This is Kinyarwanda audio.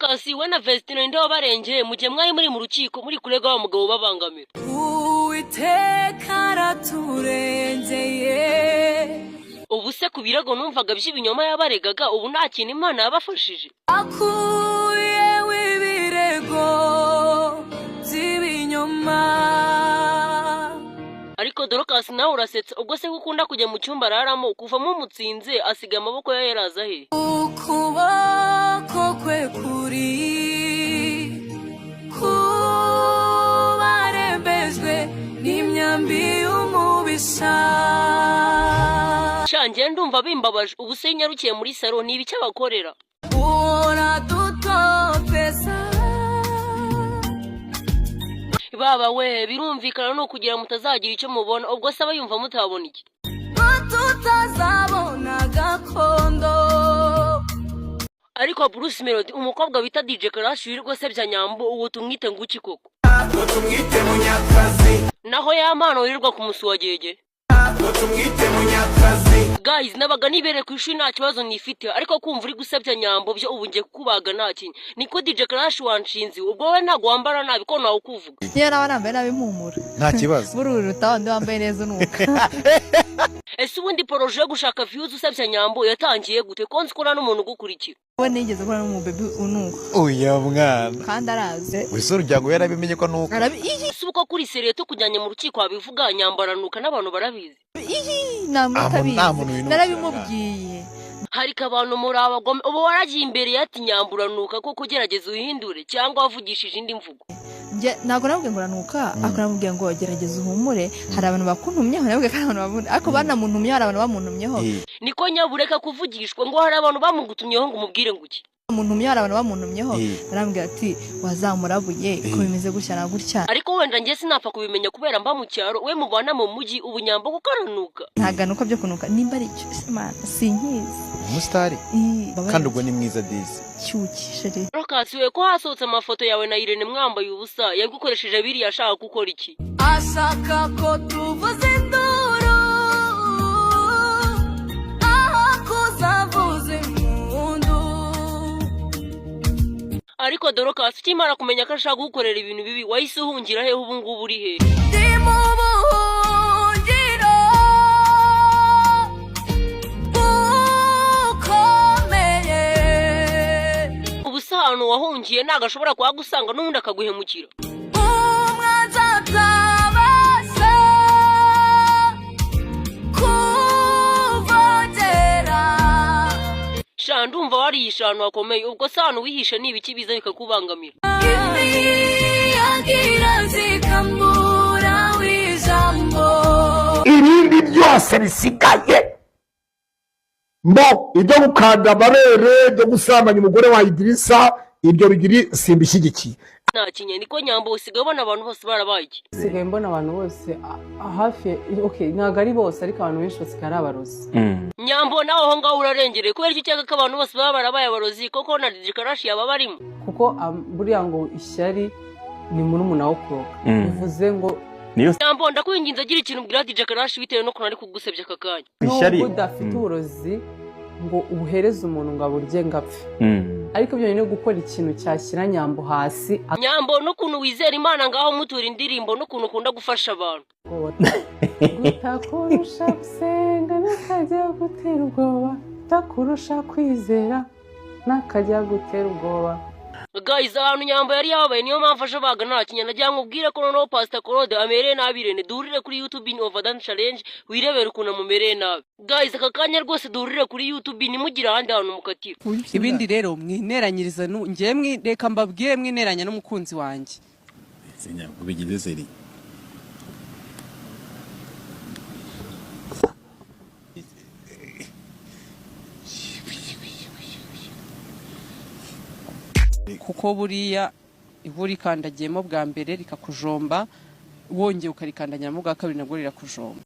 Dorcas we na Vestine nde wabarengeye mu gihe mwari muri mu rukiko muri kurega wa mugabo babangamira. Uwiteka araturengeye. Ubu se ku birago numvaga by'ibinyoma yabaregaga ubu nta kintu Imana yabafashije. Akuye w'ibirego by'ibinyoma. Ariko Dorcas nawe urasetsa ubwo se gukunda kujya mu cyumba araramo kuvamo umutsinze asiga amaboko ya yaraza he. Ukuboko kwe kuri kubarembejwe n'imyambi y'umubisha. Shange ndumva bimbabaje ubu se nyarukiye muri salo ni ibiki abakorera. Ora tutopesa. Baba we birumvikana no kugira mutazagira icyo mubona ubwo se abayumva mutabona iki. Tutazabona gakondo. Ariko Bruce Melody umukobwa bita DJ Karash wirirwa sebya nyambo ubu tumwite nguki koko. Tumwite munyakazi. Naho yamana wirirwa kumusuwagege. Tumwite munyakazi. Guys nabaga nibere ku ishuri nta kibazo nifite ariko kumva uri gusebya nyambo byo ubu ngiye kubaga naki. Niko DJ Karash wanshinzi ubwo we ntago wambara nabi ko nawe kuvuga. Yera abanambaye nabi mpumura. Nta kibazo. Bururu tawandi wambaye neza nuka. Ese ubundi projet yo gushaka views usebya nyambo yatangiye gute konzi ko n'umuntu gukurikira. We nigeze kora no mu baby unuka. Oya mwana. Kandi araze. Wisoro ryango yarabimenye ko nuka. Subuko kuri seriye to kujyanye mu rukiko abivuga nyambaranuka n'abantu barabizi. Narabimubwiye. Hari kabantu muri abagome ubu waragiye imbere yati nyamburanuka ko kugerageza uhindure cyangwa wavugishije indi mvugo. Nago nabwe nguranuka akoramubwiye ngo gerageza uhumure hari abantu bakuntumye nabwe kandi abantu babune ako banamuntumye hari abantu bamuntumyeho. Niko nyabureka kuvugishwa ngo hari abantu bamugutumyeho ngo umubwire nguki. Umuntu umyara abantu bamuntumyeho narambwiye ati wazamurabuye ko bimeze gutya na gutya. Ariko wenda ngiye sinapfa kubimenya kubera mba mu cyaro we mubana mu muji ubunyambo kukaranuka. Ntaganuka byo kunuka nimba ari cyo Imana sinkizi. Umusitari kandi ubwo ni mwiza dizi. Cyukishe rero. Dorcas we ko hasohotse amafoto yawe na Irene mwambaye ubusa yagukoresheje biri yashaka gukora iki. Ashaka ko tuvuze induru. Aha kuzavuze mundu. Ariko Dorcas ukimara kumenya ko ashaka gukorera ibintu bibi wahise uhungira he ubu ngubu uri he. Ubusano wahungiye nagashobora kwagusanga n'undi akaguhemukira. Ndumva wariyishanu wakomeye ubwo sano wihishe nibiki biza bikakubangamira. Ibindi byose bisigaye mbo ibyo gukanda amarere byo gusambanya umugore wa Idrissa ibyo bigiri simbishyigikiye. Nta kinye niko nyambo usigaye ubona abantu bose barabaye iki. Sigaye mbona abantu bose hafi okay ntago ari bose ariko abantu benshi basigaye ari abarozi. Nyambo naho aho ngaho urarengereye kubera iki cyaka ko abantu bose baba barabaye abarozi koko na DJ Karash yaba barimo. Kuko buriya ngo ishyari ni murumuna wo kuroga. Bivuze ngo Nyambo ndakwinginze agira ikintu mbwira DJ Karash bitewe no kunari kugusebya kakanya. Ishyari udafite uburozi ngo ubuhereze umuntu ngo aburye ngapfe. Ariko byo nyine gukora ikintu cyashyira nyambo hasi. Nyambo no kuntu wizera Imana ngaho mutura indirimbo no kuntu ukunda gufasha abantu. Utakurusha gusenga nakajya gutera ubwoba, utakurusha kwizera nakajya gutera ubwoba. Guys abantu Nyambo yari yabaye niyo mpamvu aje baga nta kinyana cyangwa ubwire ko noneho Pastor Claude amereye nabi Irene durire kuri YouTube in Overdone Challenge wirebera ukuntu amumereye nabi. Guys aka kanya rwose durire kuri YouTube nimugira ahandi hantu mukatira. Ibindi rero mwineranyiriza ngiye reka mbabwiye mwineranya n'umukunzi wanjye. Sinya kubigize seri. Kuko buriya iburi kandagiyemo bwa mbere rikakujomba wongeye ukarikandanyamo bwa kabiri nabwo rirakujomba.